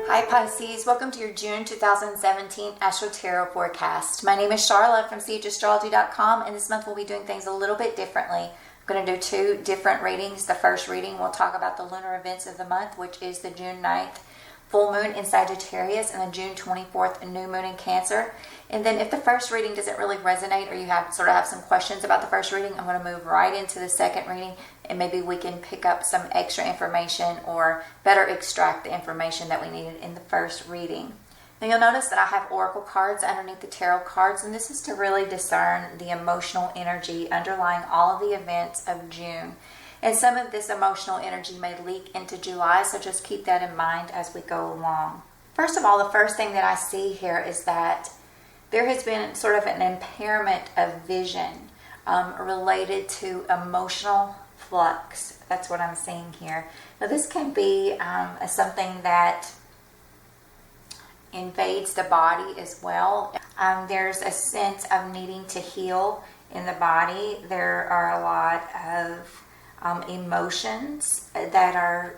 Hi Pisces, welcome to your June 2017 Astro Tarot forecast. My name is Charlotte from Astrology.com, and this month we'll be doing things a little bit differently. I'm going to do two different readings. The first reading we'll talk about the lunar events of the month, which is the June 9th full moon in Sagittarius and the June 24th new moon in Cancer. And then if the first reading doesn't really resonate or you have some questions about the first reading, I'm going to move right into the second reading, and maybe we can pick up some extra information or better extract the information that we needed in the first reading. Now you'll notice that I have oracle cards underneath the tarot cards, and this is to really discern the emotional energy underlying all of the events of June. And some of this emotional energy may leak into July, so just keep that in mind as we go along. First of all, the first thing that I see here is that there has been sort of an impairment of vision related to emotional flux. That's what I'm seeing here. Now this can be something that invades the body as well. There's a sense of needing to heal in the body. There are a lot of emotions that are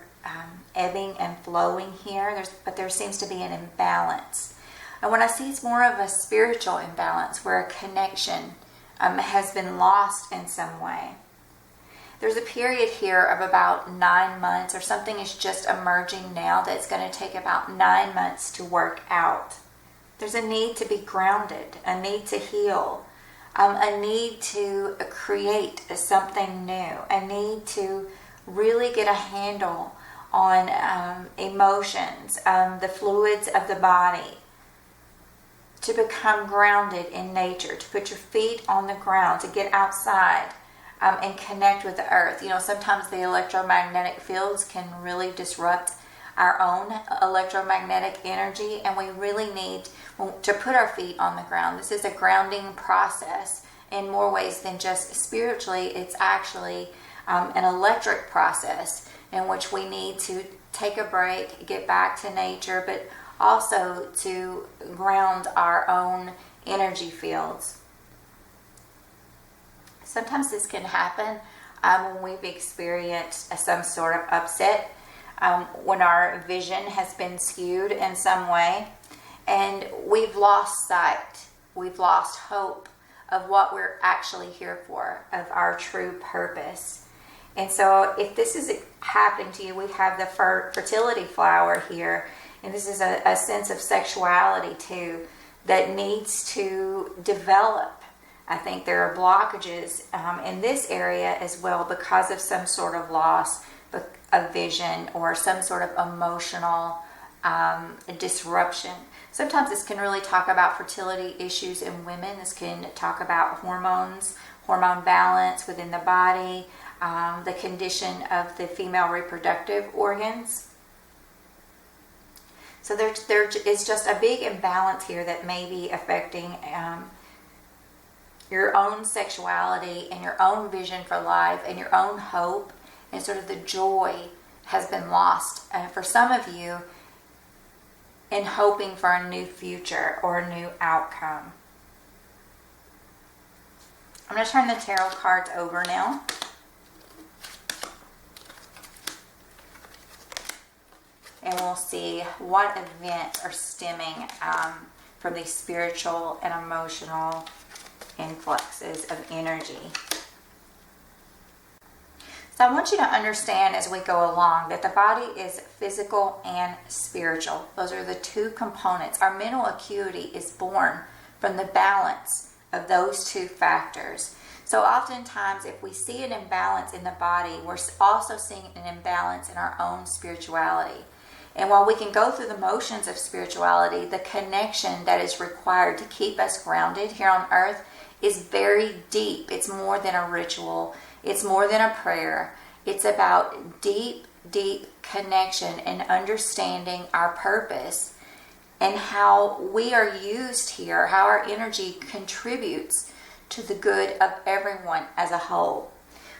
ebbing and flowing here, but there seems to be an imbalance. And what I see is more of a spiritual imbalance where a connection has been lost in some way. There's a period here of about 9 months, or something is just emerging now that's going to take about 9 months to work out. There's a need to be grounded, a need to heal, a need to create something new, a need to really get a handle on emotions, the fluids of the body, to become grounded in nature, to put your feet on the ground, to get outside and connect with the earth. You know, sometimes the electromagnetic fields can really disrupt our own electromagnetic energy, and we really need to put our feet on the ground. This is a grounding process in more ways than just spiritually. It's actually an electric process in which we need to take a break, get back to nature, but also to ground our own energy fields. Sometimes this can happen when we've experienced some sort of upset, when our vision has been skewed in some way, and we've lost sight, we've lost hope of what we're actually here for, of our true purpose. And so if this is happening to you, we have the fertility flower here, and this is a sense of sexuality too that needs to develop. I think there are blockages in this area as well because of some sort of loss of vision or some sort of emotional disruption. Sometimes this can really talk about fertility issues in women. This can talk about hormones, hormone balance within the body, the condition of the female reproductive organs. So there is just a big imbalance here that may be affecting your own sexuality and your own vision for life and your own hope, and sort of the joy has been lost for some of you in hoping for a new future or a new outcome. I'm going to turn the tarot cards over now. And we'll see what events are stemming from these spiritual and emotional influxes of energy. So I want you to understand as we go along that the body is physical and spiritual. Those are the two components. Our mental acuity is born from the balance of those two factors. So oftentimes if we see an imbalance in the body, we're also seeing an imbalance in our own spirituality. And while we can go through the motions of spirituality, the connection that is required to keep us grounded here on earth is very deep. It's more than a ritual. It's more than a prayer. It's about deep, deep connection and understanding our purpose and how we are used here, how our energy contributes to the good of everyone as a whole.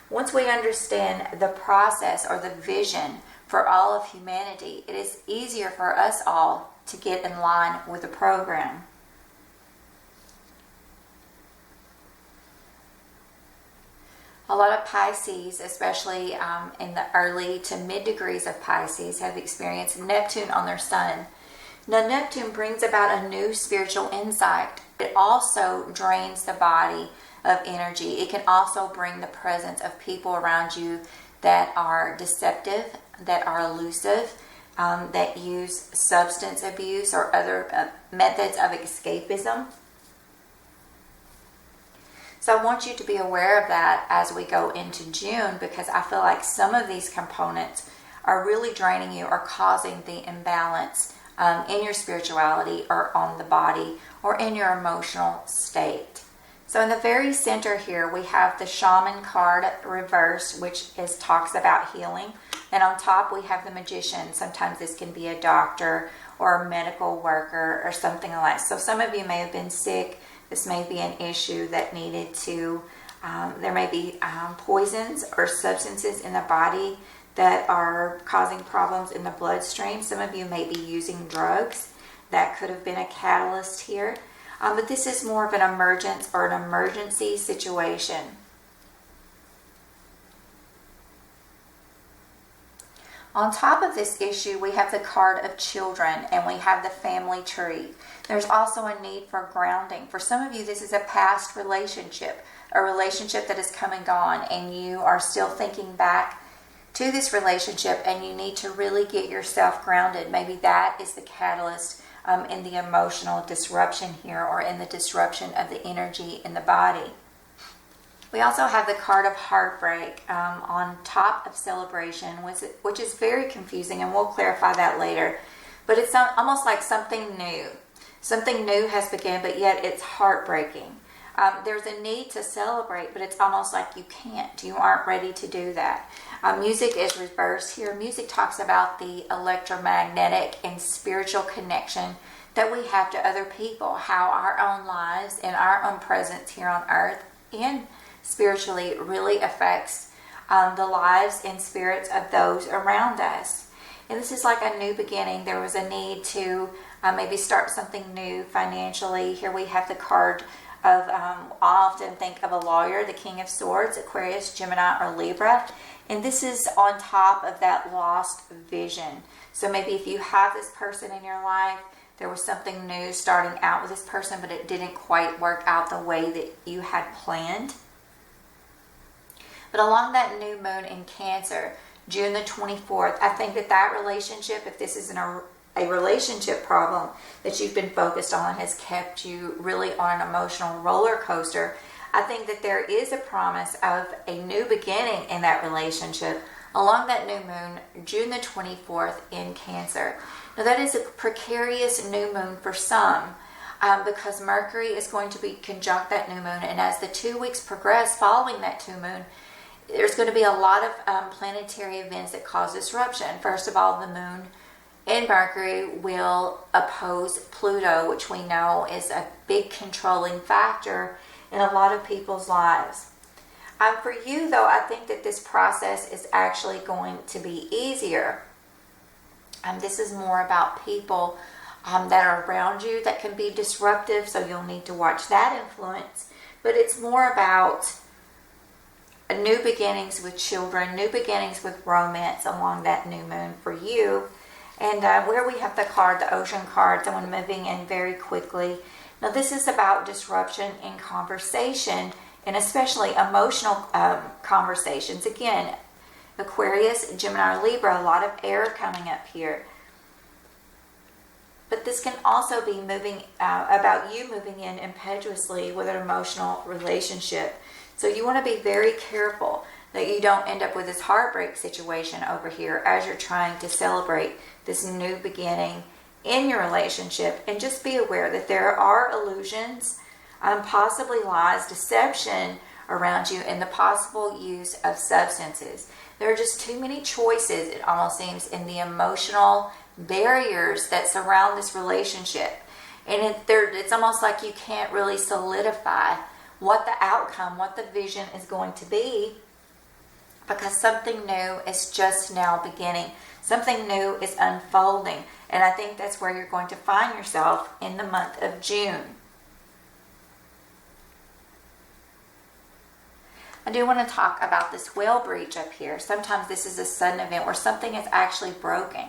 Once we understand the process or the vision for all of humanity, it is easier for us all to get in line with the program. A lot of Pisces, especially in the early to mid degrees of Pisces, have experienced Neptune on their sun Now, Neptune brings about a new spiritual insight. It also drains the body of energy. It can also bring the presence of people around you that are deceptive, that are elusive, that use substance abuse or other methods of escapism. So I want you to be aware of that as we go into June, because I feel like some of these components are really draining you or causing the imbalance in your spirituality or on the body or in your emotional state. So in the very center here, we have the Shaman card reversed, which talks about healing. And on top, we have the Magician. Sometimes this can be a doctor or a medical worker or something like that. So some of you may have been sick. This may be an issue that needed to, there may be poisons or substances in the body that are causing problems in the bloodstream. Some of you may be using drugs. That could have been a catalyst here. But this is more of an emergence or an emergency situation. On top of this issue, we have the card of children and we have the family tree. There's also a need for grounding. For some of you, this is a past relationship, a relationship that has come and gone, and you are still thinking back to this relationship and you need to really get yourself grounded. Maybe that is the catalyst in the emotional disruption here, or in the disruption of the energy in the body. We also have the card of heartbreak on top of celebration, which is very confusing, and we'll clarify that later. But it's almost like something new. Something new has begun, but yet it's heartbreaking. There's a need to celebrate, but it's almost like you can't. You aren't ready to do that. Music is reversed here. Music talks about the electromagnetic and spiritual connection that we have to other people, how our own lives and our own presence here on earth and spiritually really affects the lives and spirits of those around us. And this is like a new beginning. There was a need to maybe start something new financially. Here we have the card of, I often think of a lawyer, the King of Swords, Aquarius, Gemini, or Libra. And this is on top of that lost vision. So maybe if you have this person in your life, there was something new starting out with this person, but it didn't quite work out the way that you had planned. But along that new moon in Cancer, June the 24th, I think that relationship, if this isn't a relationship problem that you've been focused on, has kept you really on an emotional roller coaster. I think that there is a promise of a new beginning in that relationship along that new moon, June the 24th in Cancer. Now that is a precarious new moon for some because Mercury is going to be conjunct that new moon, and as the 2 weeks progress following that new moon, there's going to be a lot of planetary events that cause disruption. First of all, the moon and Mercury will oppose Pluto, which we know is a big controlling factor in a lot of people's lives. For you, though, I think that this process is actually going to be easier. This is more about people that are around you that can be disruptive, so you'll need to watch that influence. But it's more about new beginnings with children, new beginnings with romance along that new moon for you. And where we have the card, the Ocean card, someone moving in very quickly. Now this is about disruption in conversation, and especially emotional conversations. Again, Aquarius, Gemini, Libra, a lot of air coming up here. But this can also be moving about you moving in impetuously with an emotional relationship. So you want to be very careful that you don't end up with this heartbreak situation over here as you're trying to celebrate this new beginning in your relationship. And just be aware that there are illusions, possibly lies, deception around you, and the possible use of substances. There are just too many choices, it almost seems, in the emotional barriers that surround this relationship. And it's almost like you can't really solidify what the outcome, what the vision is going to be, because something new is just now beginning. Something new is unfolding. And I think that's where you're going to find yourself in the month of June. I do want to talk about this whale breach up here. Sometimes this is a sudden event where something is actually broken.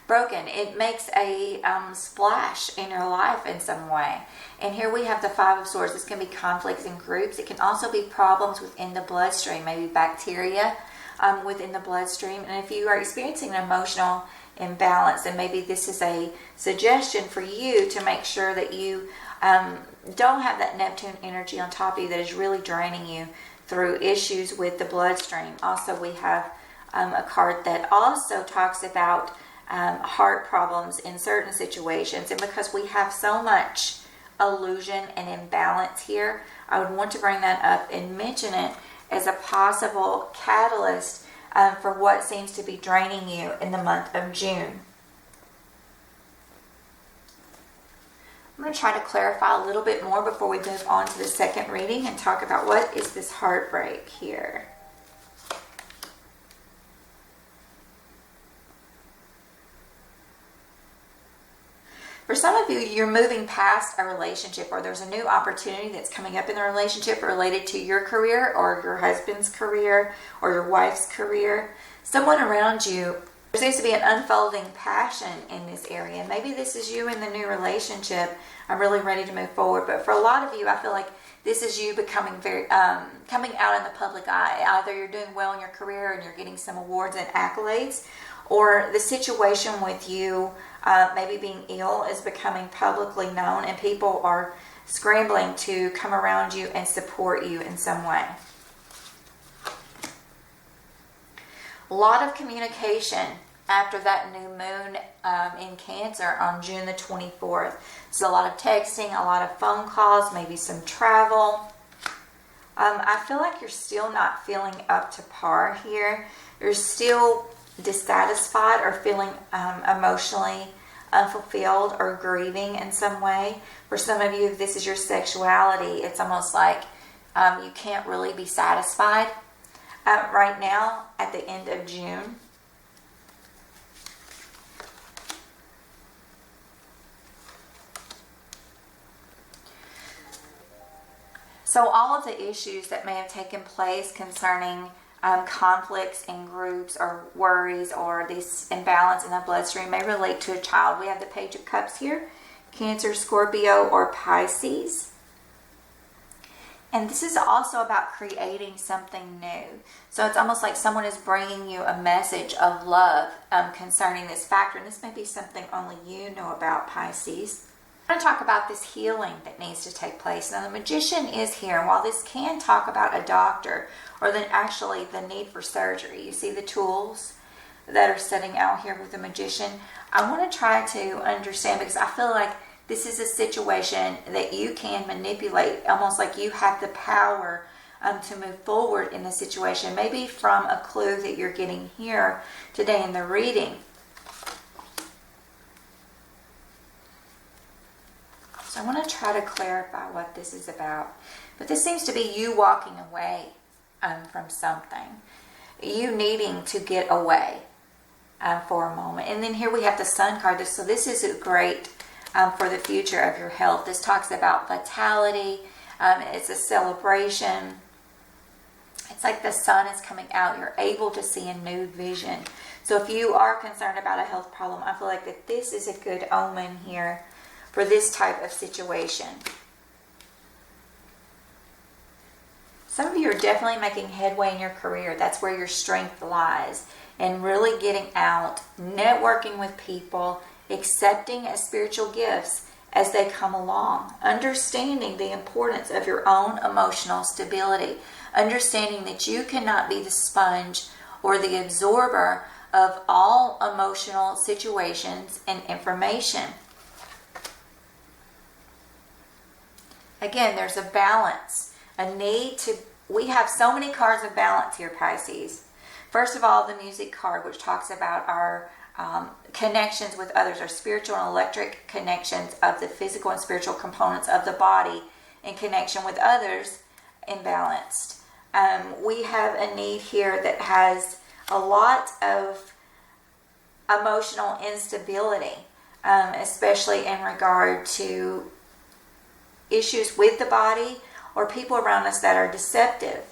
broken. It makes a splash in your life in some way. And here we have the Five of Swords. This can be conflicts in groups. It can also be problems within the bloodstream, maybe bacteria within the bloodstream. And if you are experiencing an emotional imbalance, then maybe this is a suggestion for you to make sure that you don't have that Neptune energy on top of you that is really draining you through issues with the bloodstream. Also, we have a card that also talks about heart problems in certain situations. And because we have so much illusion and imbalance here, I would want to bring that up and mention it as a possible catalyst for what seems to be draining you in the month of June. I'm going to try to clarify a little bit more before we move on to the second reading and talk about what is this heartbreak here. For some of you, you're moving past a relationship, or there's a new opportunity that's coming up in the relationship related to your career or your husband's career or your wife's career. Someone around you, there seems to be an unfolding passion in this area. Maybe this is you in the new relationship. I'm really ready to move forward. But for a lot of you, I feel like this is you becoming coming out in the public eye. Either you're doing well in your career and you're getting some awards and accolades, or the situation with you maybe being ill is becoming publicly known and people are scrambling to come around you and support you in some way. A lot of communication after that new moon in Cancer on June the 24th. So a lot of texting, a lot of phone calls, maybe some travel. I feel like you're still not feeling up to par here. You're still dissatisfied or feeling emotionally unfulfilled or grieving in some way. For some of you, if this is your sexuality, it's almost like you can't really be satisfied right now at the end of June. So all of the issues that may have taken place concerning conflicts in groups or worries or this imbalance in the bloodstream may relate to a child. We have the Page of Cups here, Cancer, Scorpio, or Pisces. And this is also about creating something new. So it's almost like someone is bringing you a message of love concerning this factor. And this may be something only you know about, Pisces. I'm going to talk about this healing that needs to take place. Now, the Magician is here. And while this can talk about a doctor or then actually the need for surgery, you see the tools that are setting out here with the Magician. I want to try to understand, because I feel like this is a situation that you can manipulate, almost like you have the power to move forward in the situation, maybe from a clue that you're getting here today in the reading. So I want to try to clarify what this is about. But this seems to be you walking away from something. You needing to get away for a moment. And then here we have the Sun card. So this is great for the future of your health. This talks about vitality. It's a celebration. It's like the sun is coming out. You're able to see a new vision. So if you are concerned about a health problem, I feel like that this is a good omen here for this type of situation. Some of you are definitely making headway in your career. That's where your strength lies. And really getting out, networking with people, accepting spiritual gifts as they come along. Understanding the importance of your own emotional stability. Understanding that you cannot be the sponge or the absorber of all emotional situations and information. Again, there's a balance, a need to, we have so many cards of balance here, Pisces. First of all, the music card, which talks about our connections with others, our spiritual and electric connections of the physical and spiritual components of the body in connection with others, imbalanced. We have a need here that has a lot of emotional instability, especially in regard to issues with the body or people around us that are deceptive.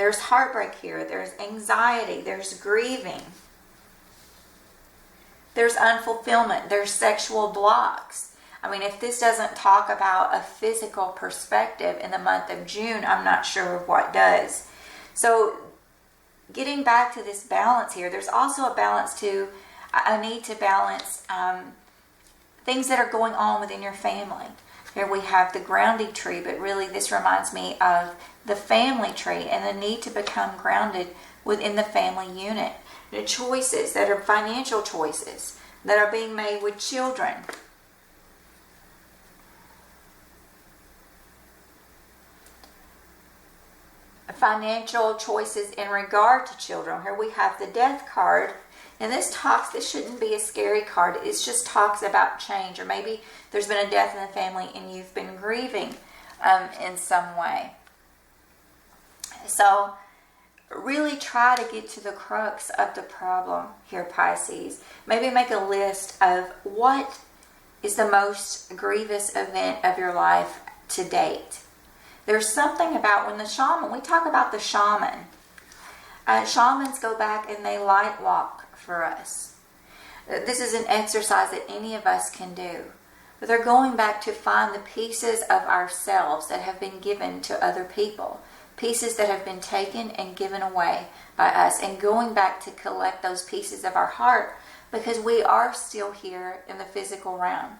There's heartbreak here. There's anxiety. There's grieving. There's unfulfillment. There's sexual blocks. I mean, if this doesn't talk about a physical perspective in the month of June, I'm not sure what does. So getting back to this balance here, there's also a balance to, I need to balance things that are going on within your family. Here we have the grounding tree, but really this reminds me of the family tree and the need to become grounded within the family unit. The choices that are financial choices that are being made with children. Financial choices in regard to children. Here we have the death card. And this shouldn't be a scary card. It just talks about change. Or maybe there's been a death in the family and you've been grieving in some way. So really try to get to the crux of the problem here, Pisces. Maybe make a list of what is the most grievous event of your life to date. There's something about when we talk about the shaman. Shamans go back and they light walk for us. This is an exercise that any of us can do. But they're going back to find the pieces of ourselves that have been given to other people. Pieces that have been taken and given away by us. And going back to collect those pieces of our heart, because we are still here in the physical realm.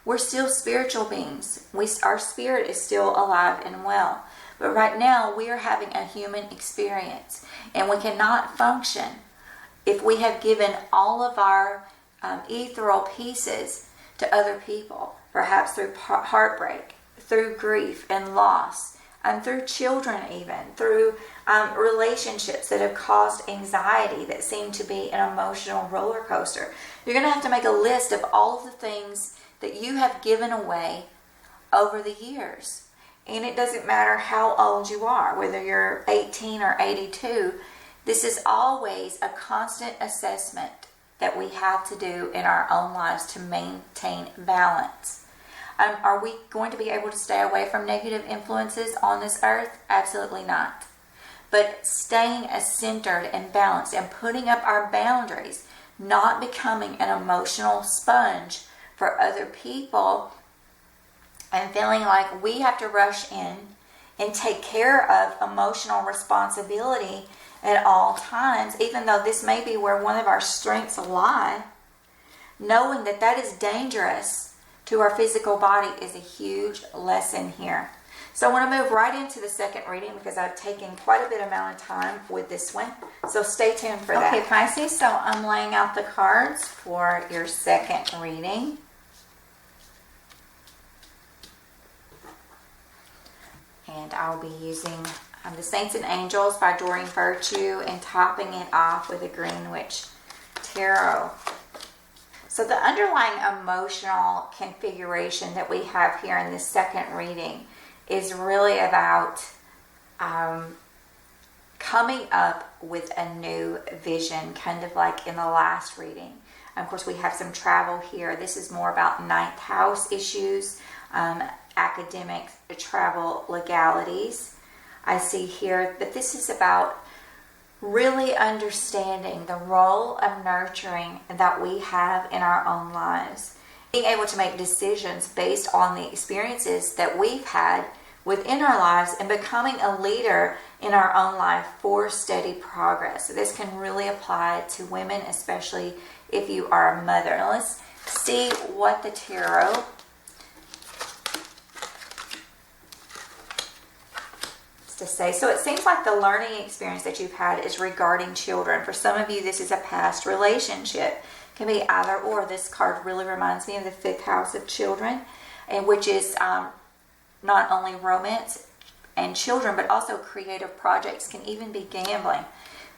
We're still spiritual beings. Our spirit is still alive and well. But right now we are having a human experience. And we cannot function if we have given all of our ethereal pieces to other people. Perhaps through heartbreak, through grief and loss. And through children even. Through relationships that have caused anxiety that seem to be an emotional roller coaster. You're going to have to make a list of all of the things that you have given away over the years. And it doesn't matter how old you are, whether you're 18 or 82, this is always a constant assessment that we have to do in our own lives to maintain balance. Are we going to be able to stay away from negative influences on this earth? Absolutely not. But staying as centered and balanced and putting up our boundaries, not becoming an emotional sponge for other people and feeling like we have to rush in and take care of emotional responsibility at all times, even though this may be where one of our strengths lie. Knowing that that is dangerous to our physical body is a huge lesson here. So I want to move right into the second reading because I've taken quite a bit amount of time with this one. So stay tuned for that. Okay, Pisces, so I'm laying out the cards for your second reading. And I'll be using the Saints and Angels by Doreen Virtue and topping it off with a Greenwich Tarot. So the underlying emotional configuration that we have here in this second reading is really about coming up with a new vision, kind of like in the last reading. Of course, we have some travel here. This is more about ninth house issues, academic, travel, legalities. I see here that this is about really understanding the role of nurturing that we have in our own lives. Being able to make decisions based on the experiences that we've had within our lives and becoming a leader in our own life for steady progress. So this can really apply to women, especially if you are a mother. Now let's see what the tarot to say. So it seems like the learning experience that you've had is regarding children. For some of you, this is a past relationship. It can be either or. This card really reminds me of the fifth house of children, and which is not only romance and children, but also creative projects, can even be gambling.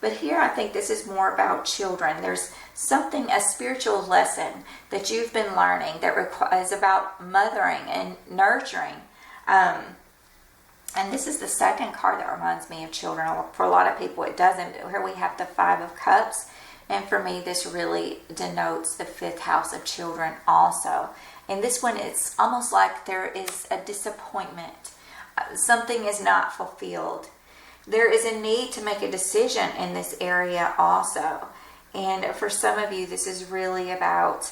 But here I think this is more about children. There's something, a spiritual lesson that you've been learning that is about mothering and nurturing. And this is the second card that reminds me of children. For a lot of people it doesn't. Here we have the Five of Cups. And for me, this really denotes the fifth house of children also. And this one, it's almost like there is a disappointment. Something is not fulfilled. there is a need to make a decision in this area also. And for some of you, this is really about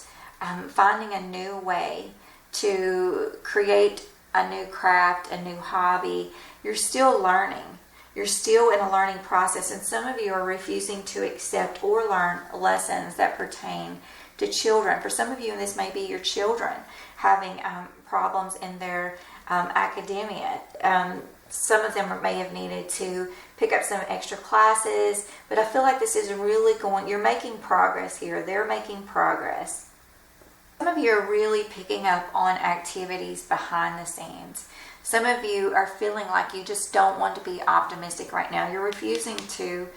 finding a new way to create a new craft, a new hobby. You're still learning. You're still in a learning process, and some of you are refusing to accept or learn lessons that pertain to children. For some of you, and this may be your children, having problems in their academia. Some of them may have needed to pick up some extra classes, but I feel like this is really you're making progress here. They're making progress. Some of you are really picking up on activities behind the scenes. Some of you are feeling like you just don't want to be optimistic right now. You're refusing to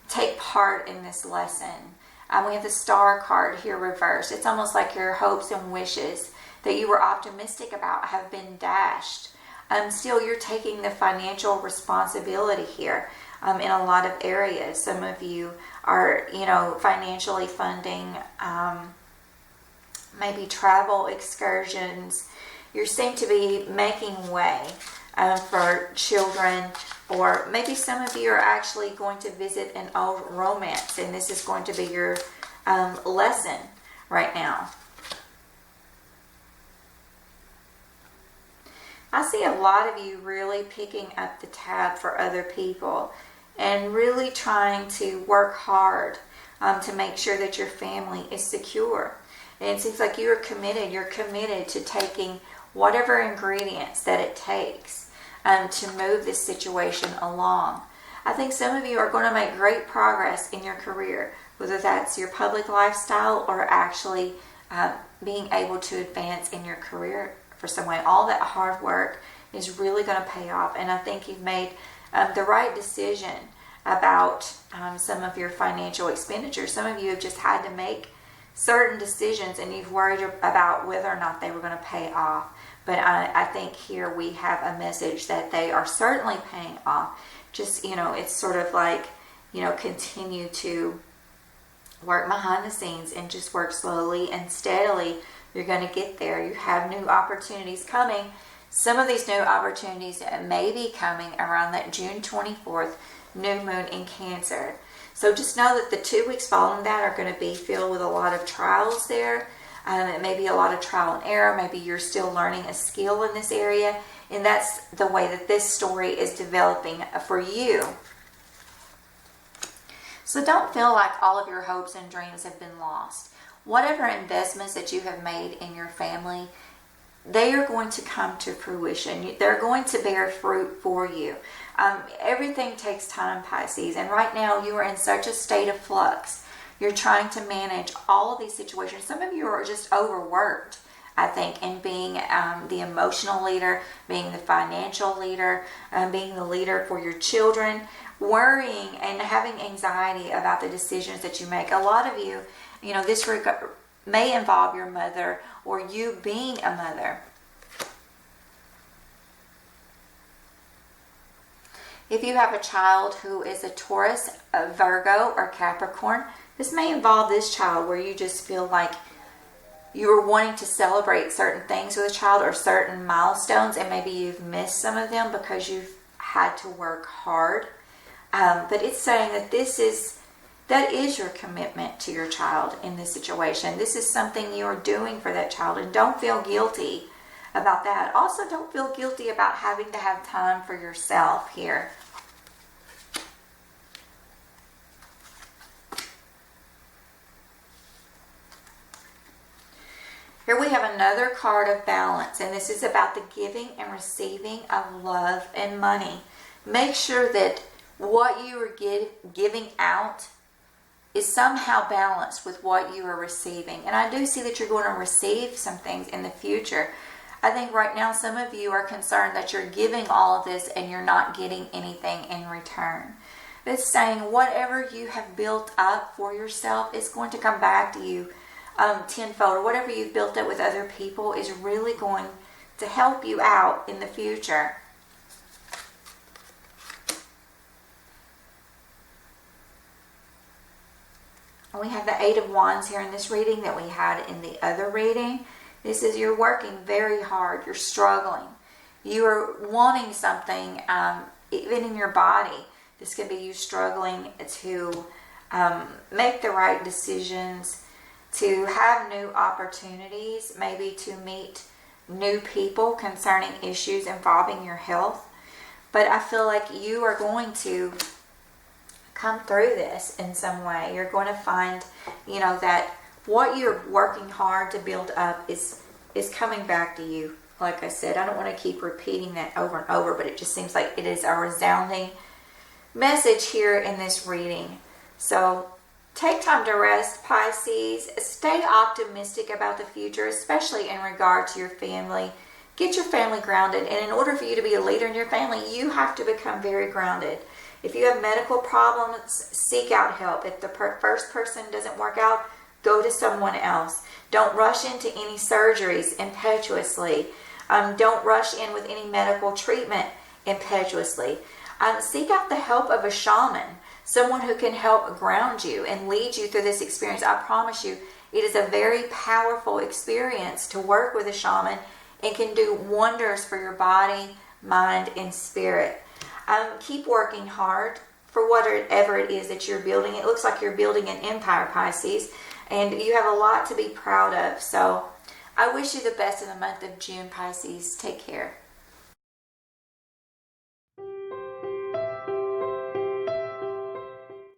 take part in this lesson. We have the Star card here reversed. It's almost like your hopes and wishes that you were optimistic about have been dashed. Still, you're taking the financial responsibility here in a lot of areas. Some of you are, financially funding maybe travel excursions. You seem to be making way for children, or maybe some of you are actually going to visit an old romance, and this is going to be your lesson right now. I see a lot of you really picking up the tab for other people and really trying to work hard to make sure that your family is secure. And it seems like you're committed to taking whatever ingredients that it takes to move this situation along. I think some of you are going to make great progress in your career, whether that's your public lifestyle or actually being able to advance in your career for some way. All that hard work is really going to pay off, and I think you've made the right decision about some of your financial expenditures. Some of you have just had to make certain decisions and you've worried about whether or not they were going to pay off. But I think here we have a message that they are certainly paying off. Just, it's sort of like, continue to work behind the scenes and just work slowly and steadily. You're going to get there. You have new opportunities coming. Some of these new opportunities may be coming around that June 24th new moon in Cancer. So just know that the 2 weeks following that are going to be filled with a lot of trials there. It may be a lot of trial and error. Maybe you're still learning a skill in this area. And that's the way that this story is developing for you. So don't feel like all of your hopes and dreams have been lost. Whatever investments that you have made in your family, they are going to come to fruition. They're going to bear fruit for you. Everything takes time, Pisces, and right now you are in such a state of flux. You're trying to manage all of these situations. Some of you are just overworked, I think, in being the emotional leader, being the financial leader, being the leader for your children, worrying and having anxiety about the decisions that you make. A lot of you, this may involve your mother or you being a mother. If you have a child who is a Taurus, a Virgo, or Capricorn, this may involve this child where you just feel like you are wanting to celebrate certain things with a child or certain milestones, and maybe you've missed some of them because you've had to work hard. But it's saying that that is your commitment to your child in this situation. This is something you're doing for that child, and don't feel guilty about that. Also, don't feel guilty about having to have time for yourself here. Here we have another card of balance, and this is about the giving and receiving of love and money. Make sure that what you are giving out is somehow balanced with what you are receiving. And I do see that you're going to receive some things in the future. I think right now some of you are concerned that you're giving all of this and you're not getting anything in return. It's saying whatever you have built up for yourself is going to come back to you tenfold, or whatever you've built up with other people is really going to help you out in the future. We have the Eight of Wands here in this reading that we had in the other reading. This is you're working very hard. You're struggling. You are wanting something, even in your body, This could be you struggling to make the right decisions, to have new opportunities, maybe to meet new people concerning issues involving your health. But I feel like you are going to come through this in some way. You're going to find, that what you're working hard to build up is coming back to you. Like I said, I don't want to keep repeating that over and over, but it just seems like it is a resounding message here in this reading. So take time to rest, Pisces. Stay optimistic about the future, especially in regard to your family. Get your family grounded. And in order for you to be a leader in your family, you have to become very grounded. If you have medical problems, seek out help. If the first person doesn't work out, go to someone else. Don't rush into any surgeries impetuously. Don't rush in with any medical treatment impetuously. Seek out the help of a shaman, someone who can help ground you and lead you through this experience. I promise you, it is a very powerful experience to work with a shaman and can do wonders for your body, mind, and spirit. Keep working hard for whatever it is that you're building. It looks like you're building an empire, Pisces, and you have a lot to be proud of. So I wish you the best in the month of June, Pisces. Take care.